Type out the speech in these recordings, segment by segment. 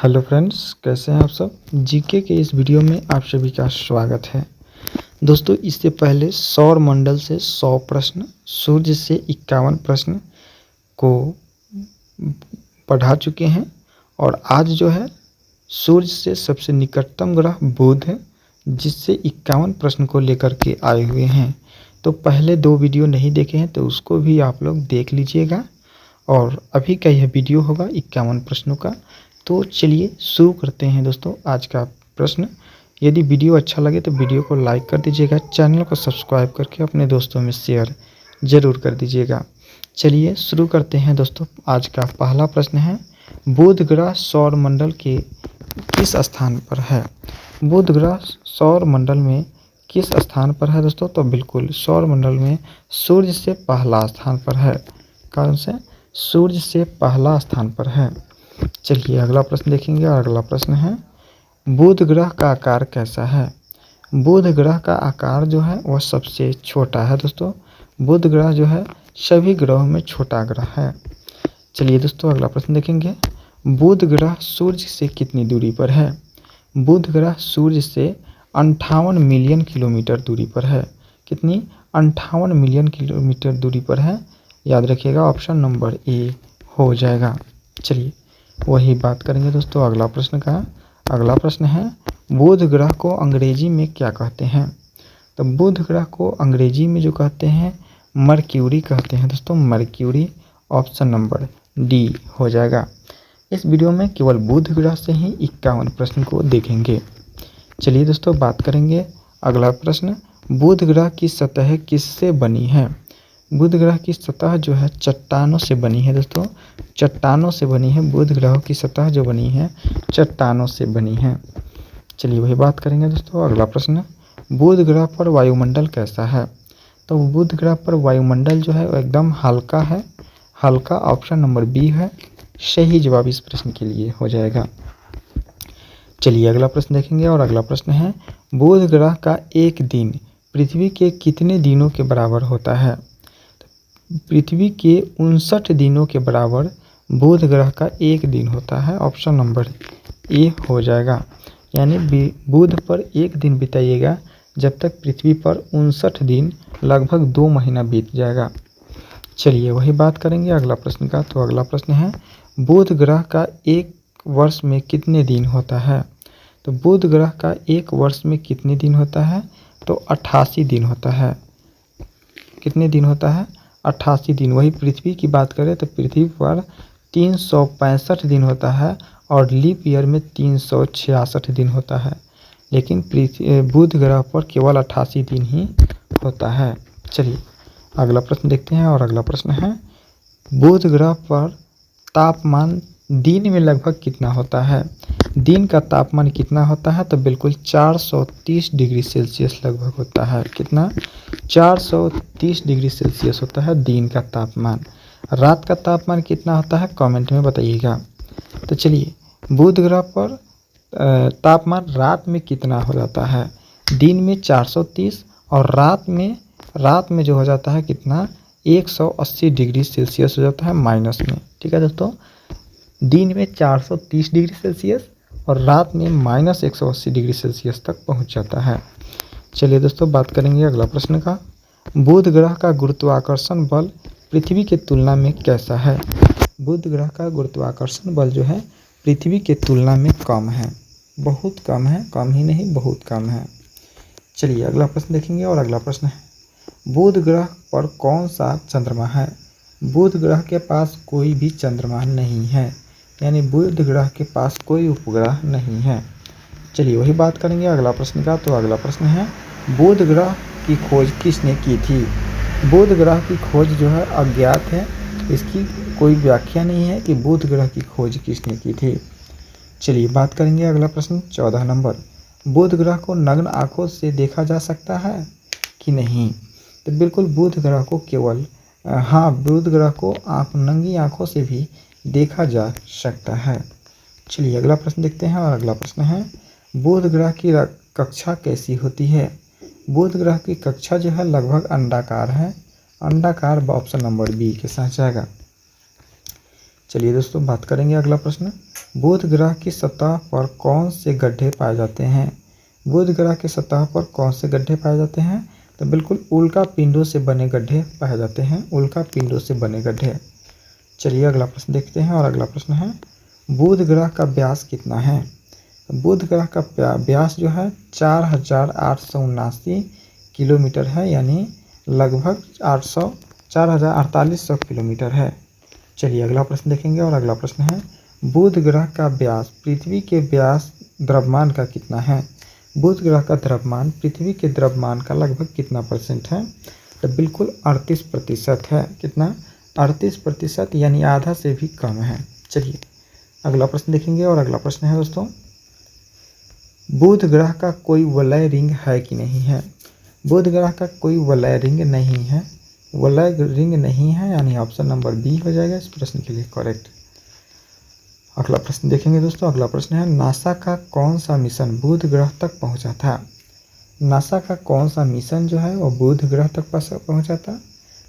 Hello friends, कैसे हैं आप सब। जीके के इस वीडियो में आप सभी का स्वागत है। दोस्तों, इससे पहले सौर मंडल से 100 प्रश्न, सूर्य से 51 प्रश्न को पढ़ा चुके हैं और आज जो है सूर्य से सबसे निकटतम ग्रह बुध है, जिससे 51 प्रश्न को लेकर के आए हुए हैं। तो पहले 2 वीडियो नहीं देखे हैं तो उसको भी आप लोग देख लीजिएगा और अभी का यह वीडियो होगा 51 प्रश्नों का। तो चलिए शुरू करते हैं दोस्तों आज का प्रश्न। यदि वीडियो अच्छा लगे तो वीडियो को लाइक कर दीजिएगा, चैनल को सब्सक्राइब करके अपने दोस्तों में शेयर ज़रूर कर दीजिएगा। चलिए शुरू करते हैं दोस्तों। आज का पहला प्रश्न है, बुध ग्रह सौर मंडल के किस स्थान पर है। बुध ग्रह सौर मंडल में किस स्थान पर है दोस्तों। तो बिल्कुल सौर मंडल में सूर्य से पहला स्थान पर है। कौन से? सूर्य से पहला स्थान पर है। चलिए अगला प्रश्न देखेंगे और अगला प्रश्न है, बुध ग्रह का आकार कैसा है। बुध ग्रह का आकार जो है वह सबसे छोटा है दोस्तों। बुध ग्रह जो है सभी ग्रहों में छोटा ग्रह है। चलिए दोस्तों अगला प्रश्न देखेंगे, बुध ग्रह सूर्य से कितनी दूरी पर है। बुध ग्रह सूर्य से 58 मिलियन किलोमीटर दूरी पर है। कितनी? 58 मिलियन किलोमीटर दूरी पर है। याद रखिएगा, ऑप्शन नंबर ए हो जाएगा। चलिए वही बात करेंगे दोस्तों अगला प्रश्न का। अगला प्रश्न है, बुध ग्रह को अंग्रेजी में क्या कहते हैं। तो बुध ग्रह को अंग्रेजी में जो कहते हैं मरक्यूरी कहते हैं दोस्तों, मरक्यूरी। ऑप्शन नंबर डी हो जाएगा। इस वीडियो में केवल बुध ग्रह से ही 51 प्रश्न को देखेंगे। चलिए दोस्तों बात करेंगे अगला प्रश्न, बुध ग्रह की सतह किससे बनी है। बुध ग्रह की सतह जो है चट्टानों से बनी है दोस्तों, चट्टानों से बनी है। बुध ग्रह की सतह जो बनी है चट्टानों से बनी है। चलिए वही बात करेंगे दोस्तों अगला प्रश्न, बुध ग्रह पर वायुमंडल कैसा है। तो बुध ग्रह पर वायुमंडल जो है वो एकदम हल्का है, हल्का। ऑप्शन नंबर बी है सही जवाब इस प्रश्न के लिए हो जाएगा। चलिए अगला प्रश्न देखेंगे और अगला प्रश्न है, बुध ग्रह का एक दिन पृथ्वी के कितने दिनों के बराबर होता है। पृथ्वी के 59 दिनों के बराबर बुध ग्रह का एक दिन होता है। ऑप्शन नंबर ए हो जाएगा। यानी बुध पर एक दिन बिताइएगा जब तक पृथ्वी पर 59 दिन, लगभग 2 महीना बीत जाएगा। चलिए वही बात करेंगे अगला प्रश्न का। तो अगला प्रश्न है, बुध ग्रह का एक वर्ष में कितने दिन होता है। तो बुध ग्रह का एक वर्ष में कितने दिन होता है। तो 88 दिन होता है। कितने दिन होता है? 88 दिन। वही पृथ्वी की बात करें तो पृथ्वी पर 365 दिन होता है और लीप ईयर में 366 दिन होता है, लेकिन बुध ग्रह पर केवल 88 दिन ही होता है। चलिए अगला प्रश्न देखते हैं और अगला प्रश्न है, बुध ग्रह पर तापमान दिन में लगभग कितना होता है। दिन का तापमान कितना होता है। तो बिल्कुल 430 डिग्री सेल्सियस लगभग होता है। कितना? 430 डिग्री सेल्सियस होता है दिन का तापमान। रात का तापमान कितना होता है कमेंट में बताइएगा। तो चलिए बुध ग्रह पर तापमान रात में कितना हो जाता है। दिन में 430 और रात में जो हो जाता है कितना, 180 डिग्री सेल्सियस हो जाता है माइनस में। ठीक है दोस्तों, दिन में 430 डिग्री सेल्सियस और रात में -180 डिग्री सेल्सियस तक पहुंच जाता है। चलिए दोस्तों बात करेंगे अगला प्रश्न का, बुध ग्रह का गुरुत्वाकर्षण बल पृथ्वी के तुलना में कैसा है। बुध ग्रह का गुरुत्वाकर्षण बल जो है पृथ्वी के तुलना में कम है, बहुत कम है, कम ही नहीं बहुत कम है। चलिए अगला प्रश्न देखेंगे और अगला प्रश्न है, बुध ग्रह पर कौन सा चंद्रमा है। बुध ग्रह के पास कोई भी चंद्रमा नहीं है, यानी बुध ग्रह के पास कोई उपग्रह नहीं है। चलिए वही बात करेंगे अगला प्रश्न का। तो अगला प्रश्न है, बुध ग्रह की खोज किसने की थी। बुध ग्रह की खोज जो है अज्ञात है, इसकी कोई व्याख्या नहीं है कि बुध ग्रह की खोज किसने की थी। चलिए बात करेंगे अगला प्रश्न 14 नंबर, बुध ग्रह को नग्न आंखों से देखा जा सकता है कि नहीं। तो बिल्कुल बुध ग्रह को केवल बुध ग्रह को नंगी आंखों से भी देखा जा सकता है। चलिए अगला प्रश्न देखते हैं और अगला प्रश्न है, बुध ग्रह की कक्षा कैसी होती है। बुध ग्रह की कक्षा जो है लगभग अंडाकार है, अंडाकार। ऑप्शन नंबर बी के साथ जाएगा। चलिए दोस्तों बात करेंगे अगला प्रश्न। बुध ग्रह की सतह पर कौन से गड्ढे पाए जाते हैं? बुध ग्रह की सतह पर कौन से गड्ढे पाए जाते हैं? तो बिल्कुल उल्का पिंडों से बने गड्ढे पाए जाते हैं, उल्का पिंडों से बने गड्ढे। चलिए अगला प्रश्न देखते हैं और अगला प्रश्न है बुध ग्रह का व्यास कितना है? बुध ग्रह का व्यास जो है 4879 किलोमीटर है, यानी लगभग 4800 किलोमीटर है। चलिए अगला प्रश्न देखेंगे और अगला प्रश्न है बुध ग्रह का व्यास पृथ्वी के व्यास द्रव्यमान का कितना है? बुध ग्रह का द्रव्यमान पृथ्वी के द्रव्यमान का लगभग कितना % है? तो बिल्कुल 38% है। कितना? 38%, यानी आधा से भी कम है। चलिए अगला प्रश्न देखेंगे और अगला प्रश्न है दोस्तों बुध ग्रह का कोई वलय रिंग है कि नहीं है? बुध ग्रह का कोई वलय रिंग नहीं है, वलय रिंग नहीं है, यानी ऑप्शन नंबर बी हो जाएगा इस प्रश्न के लिए करेक्ट। अगला प्रश्न देखेंगे दोस्तों। अगला प्रश्न है नासा का कौन सा मिशन बुध ग्रह तक पहुंचा था? नासा का कौन सा मिशन जो है वो बुध ग्रह तक पहुंचा था?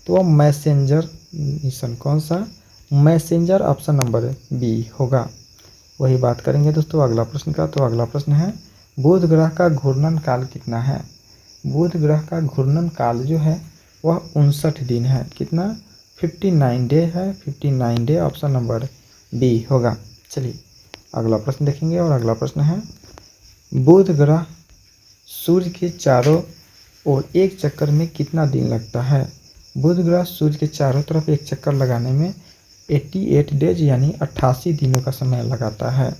तो वो मैसेंजर मिशन। कौन सा? मैसेंजर, ऑप्शन नंबर बी होगा। वही बात करेंगे दोस्तों अगला प्रश्न का। तो अगला प्रश्न है बुध ग्रह का घूर्णन काल कितना है? बुध ग्रह का घूर्णन काल जो है वह 59 दिन है। कितना? 59 डे है, 59 डे, ऑप्शन नंबर बी होगा। चलिए अगला प्रश्न देखेंगे और अगला प्रश्न है बुध ग्रह सूर्य के चारों ओर एक चक्कर में कितना दिन लगता है? बुध ग्रह सूर्य के चारों तरफ एक चक्कर लगाने में 88 डेज, यानी 88 दिनों का समय लगाता है।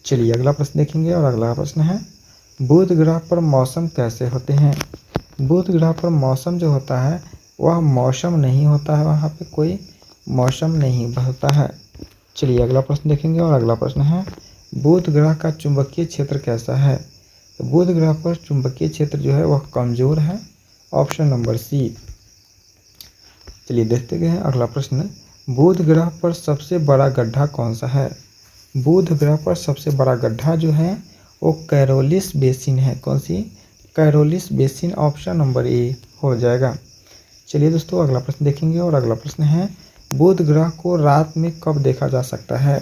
चलिए अगला प्रश्न देखेंगे और अगला प्रश्न है बुध ग्रह पर मौसम कैसे होते हैं? बुध ग्रह पर मौसम जो होता है वह मौसम नहीं होता है, वहाँ पे कोई मौसम नहीं होता है। चलिए अगला प्रश्न देखेंगे और अगला प्रश्न है बुध ग्रह का चुंबकीय क्षेत्र कैसा है? तो बुध ग्रह पर चुंबकीय क्षेत्र जो है वह कमजोर है, ऑप्शन नंबर सी। चलिए देखते गए अगला प्रश्न बुध ग्रह पर सबसे बड़ा गड्ढा कौन सा है? बुध ग्रह पर सबसे बड़ा गड्ढा जो है वो कैरोलिस बेसिन है। कौन सी? कैरोलिस बेसिन, ऑप्शन नंबर ए हो जाएगा। चलिए दोस्तों अगला प्रश्न देखेंगे और अगला प्रश्न है बुध ग्रह को रात में कब देखा जा सकता है?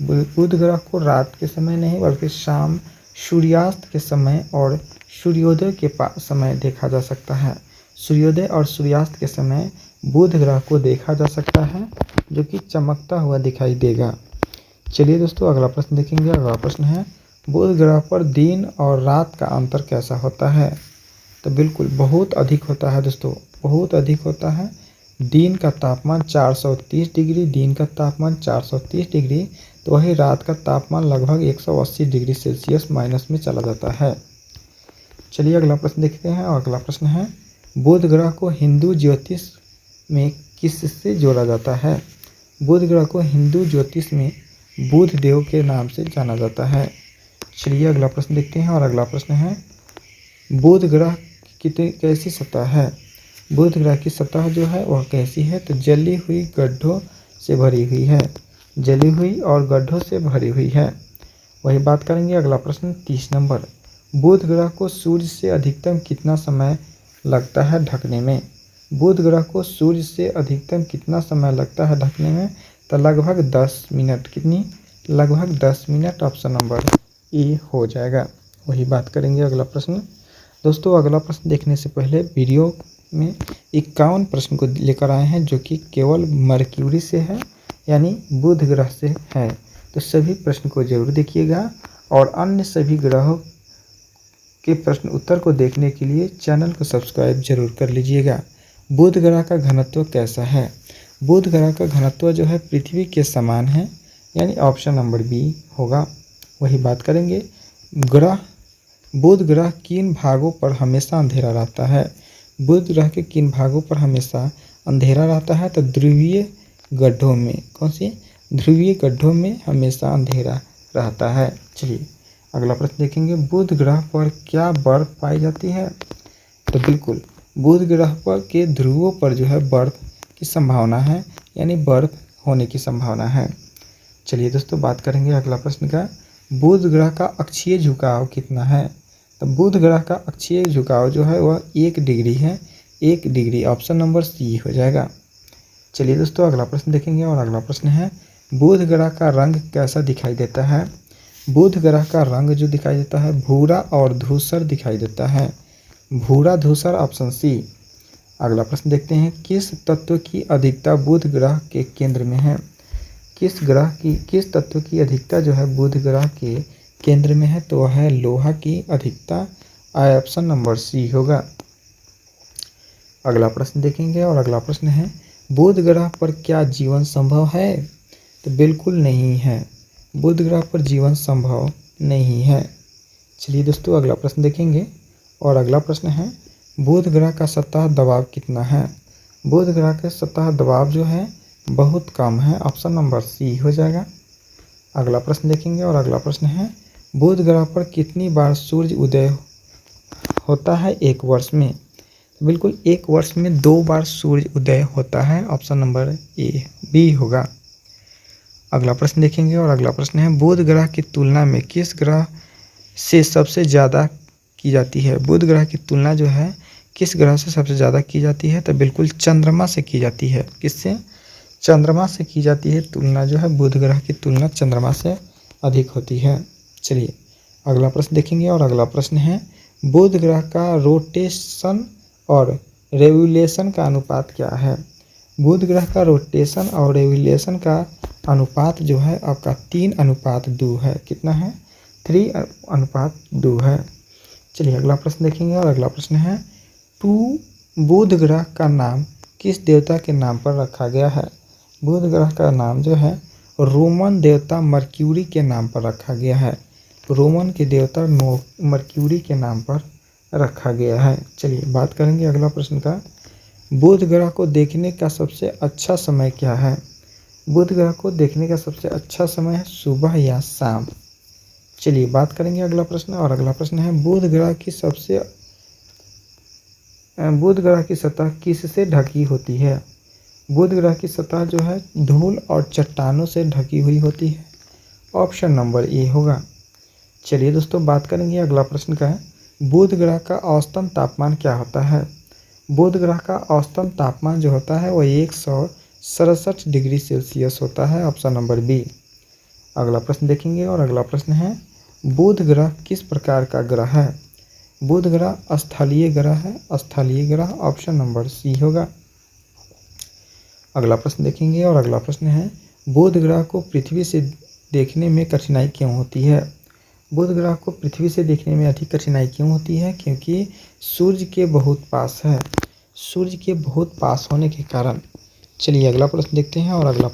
बुध ग्रह को रात के समय नहीं बल्कि शाम सूर्यास्त के समय और सूर्योदय के समय देखा जा सकता है। सूर्योदय और सूर्यास्त के समय बुध ग्रह को देखा जा सकता है, जो कि चमकता हुआ दिखाई देगा। चलिए दोस्तों अगला प्रश्न देखेंगे। अगला प्रश्न है बुध ग्रह पर दिन और रात का अंतर कैसा होता है? तो बिल्कुल बहुत अधिक होता है दोस्तों, बहुत अधिक होता है। दिन का तापमान 430 डिग्री, दिन का तापमान 430 डिग्री, तो वही रात का तापमान लगभग 180 डिग्री सेल्सियस माइनस में चला जाता है। चलिए अगला प्रश्न देखते हैं और अगला प्रश्न है बुध ग्रह को हिंदू ज्योतिष में किससे जोड़ा जाता है? बुध ग्रह को हिंदू ज्योतिष में बुध देव के नाम से जाना जाता है। चलिए अगला प्रश्न देखते हैं और अगला प्रश्न है बुध ग्रह की कैसी सतह है? बुध ग्रह की सतह जो है वह कैसी है? तो जली हुई गड्ढों से भरी हुई है, जली हुई और गड्ढों से भरी हुई है। वही बात करेंगे अगला प्रश्न 30 नंबर बुध ग्रह को सूर्य से अधिकतम कितना समय लगता है ढकने में? बुध ग्रह को सूर्य से अधिकतम कितना समय लगता है ढकने में? तो लगभग 10 मिनट। कितनी? लगभग 10 मिनट, ऑप्शन नंबर ए हो जाएगा। वही बात करेंगे अगला प्रश्न। दोस्तों अगला प्रश्न देखने से पहले वीडियो में 51 प्रश्न को लेकर आए हैं, जो कि केवल मरक्यूरी से है, यानी बुध ग्रह से है। तो सभी प्रश्न को जरूर देखिएगा और अन्य सभी ग्रहों के प्रश्न उत्तर को देखने के लिए चैनल को सब्सक्राइब जरूर कर लीजिएगा। बुध ग्रह का घनत्व कैसा है? बुध ग्रह का घनत्व जो है पृथ्वी के समान है, यानी ऑप्शन नंबर बी होगा। वही बात करेंगे बुध ग्रह किन भागों पर हमेशा अंधेरा रहता है? बुध ग्रह के किन भागों पर हमेशा अंधेरा रहता है? तो ध्रुवीय गड्ढों में। कौन सी? ध्रुवीय गड्ढों में हमेशा अंधेरा रहता है। चलिए अगला प्रश्न देखेंगे बुध ग्रह पर क्या बर्फ पाई जाती है? तो बिल्कुल बुध ग्रह पर के ध्रुवों पर जो है बर्फ की संभावना है, यानी बर्फ होने की संभावना है। चलिए दोस्तों बात करेंगे अगला प्रश्न का बुध ग्रह का अक्षीय झुकाव कितना है? तो बुध ग्रह का अक्षीय झुकाव जो है वह 1 डिग्री है, 1 डिग्री, ऑप्शन नंबर सी हो जाएगा। चलिए दोस्तों अगला प्रश्न देखेंगे और अगला प्रश्न है बुध ग्रह का रंग कैसा दिखाई देता है। बुध ग्रह का रंग जो दिखाई देता है भूरा और धूसर दिखाई देता है, भूरा धूसर, ऑप्शन सी। अगला प्रश्न देखते हैं किस तत्व की अधिकता बुध ग्रह के केंद्र में है। किस तत्व की अधिकता जो है बुध ग्रह के केंद्र में है, तो वह है लोहा की अधिकता, ऑप्शन नंबर सी होगा। अगला प्रश्न देखेंगे और अगला प्रश्न है बुध ग्रह पर क्या जीवन संभव है। तो बिल्कुल नहीं है, बुध ग्रह पर जीवन संभव नहीं है। चलिए दोस्तों अगला प्रश्न देखेंगे और अगला प्रश्न है बुध ग्रह का सतह दबाव कितना है। बुध ग्रह का सतह दबाव जो है बहुत कम है, ऑप्शन नंबर सी हो जाएगा। अगला प्रश्न देखेंगे और अगला प्रश्न है बुध ग्रह पर कितनी बार सूर्य उदय होता है एक वर्ष में। बिल्कुल एक वर्ष में 2 बार सूर्य उदय होता है, ऑप्शन नंबर ए बी होगा। अगला प्रश्न देखेंगे और अगला प्रश्न है बुध ग्रह की तुलना में किस ग्रह से सबसे ज़्यादा की जाती है। बुध ग्रह की तुलना जो है किस ग्रह से सबसे ज़्यादा की जाती है, तो बिल्कुल चंद्रमा से की जाती है। किससे? चंद्रमा से की जाती है तुलना जो है, बुध ग्रह की तुलना चंद्रमा से अधिक होती है। चलिए अगला प्रश्न देखेंगे और अगला प्रश्न है बुध ग्रह का रोटेशन और रेवोल्यूशन का अनुपात क्या है। बुध ग्रह का रोटेशन और रेवोल्यूशन का अनुपात जो है आपका 3:2 है। कितना है? 3:2 है। चलिए अगला प्रश्न देखेंगे और अगला प्रश्न है बुध ग्रह का नाम किस देवता के नाम पर रखा गया है। बुध ग्रह का नाम जो है रोमन देवता मर्क्यूरी के नाम पर रखा गया है, रोमन के देवता मर्क्यूरी के नाम पर रखा गया है। चलिए बात करेंगे अगला प्रश्न का बुध ग्रह को देखने का सबसे अच्छा समय क्या है। बुध ग्रह को देखने का सबसे अच्छा समय है सुबह या शाम। चलिए बात करेंगे अगला प्रश्न और अगला प्रश्न है बुध ग्रह की सतह किससे ढकी होती है। बुध ग्रह की सतह जो है धूल और चट्टानों से ढकी हुई होती है, ऑप्शन नंबर ए होगा। चलिए दोस्तों बात करेंगे अगला प्रश्न का है बुध ग्रह का औसतन तापमान क्या होता है। बुध ग्रह का औसतन तापमान जो होता है वह 167 डिग्री सेल्सियस होता है, ऑप्शन नंबर बी। अगला प्रश्न देखेंगे और अगला प्रश्न है बुध ग्रह किस प्रकार का ग्रह है। बुध ग्रह स्थलीय ग्रह है, स्थलीय ग्रह, ऑप्शन नंबर सी होगा। अगला प्रश्न देखेंगे और अगला प्रश्न है बुध ग्रह को पृथ्वी से देखने में कठिनाई क्यों होती है। बुध ग्रह को पृथ्वी से देखने में अधिक कठिनाई क्यों होती है, क्योंकि सूर्य के बहुत पास है, सूर्य के बहुत पास होने के कारण। चलिए अगला प्रश्न देखते हैं और अगला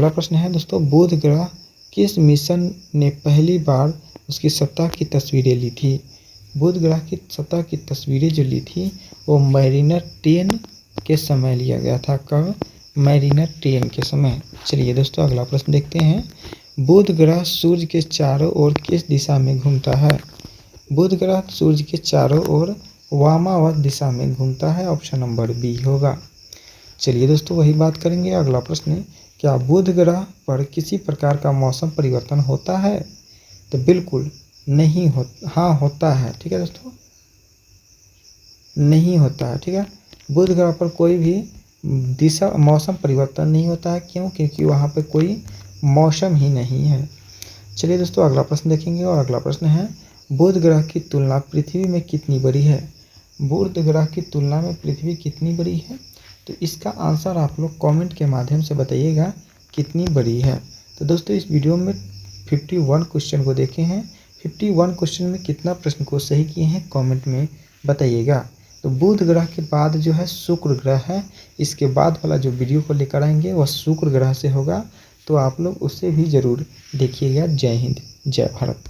प्रश्न है दोस्तों बुध ग्रह किस मिशन ने पहली बार उसकी सतह की तस्वीरें ली थी। बुध ग्रह की सतह की तस्वीरें जो ली थी वो मैरिनर 10 के समय लिया गया था। कब? मैरिनर 10 के समय। चलिए दोस्तों अगला प्रश्न देखते हैं बुध ग्रह सूर्य के चारों ओर किस दिशा में घूमता है। बुध ग्रह सूर्य के चारों ओर वामावर्त दिशा में घूमता है, ऑप्शन नंबर बी होगा। चलिए दोस्तों वही बात करेंगे अगला प्रश्न क्या बुध ग्रह पर किसी प्रकार का मौसम परिवर्तन होता है। तो बिल्कुल नहीं होता, हाँ होता है। ठीक है दोस्तों, नहीं होता है। ठीक है, बुध ग्रह पर कोई भी मौसम परिवर्तन नहीं होता है। क्यों? क्योंकि वहाँ पे कोई मौसम ही नहीं है। चलिए दोस्तों अगला प्रश्न देखेंगे और अगला प्रश्न है बुध ग्रह की तुलना पृथ्वी में कितनी बड़ी है। बुध ग्रह की तुलना में पृथ्वी कितनी बड़ी है, तो इसका आंसर आप लोग कमेंट के माध्यम से बताइएगा कितनी बड़ी है। तो दोस्तों इस वीडियो में 51 क्वेश्चन को देखे हैं, 51 क्वेश्चन में कितना प्रश्न को सही किए हैं कमेंट में बताइएगा। तो बुध ग्रह के बाद जो है शुक्र ग्रह है, इसके बाद वाला जो वीडियो को लेकर आएंगे वह शुक्र ग्रह से होगा, तो आप लोग उससे भी ज़रूर देखिएगा। जय हिंद, जय भारत।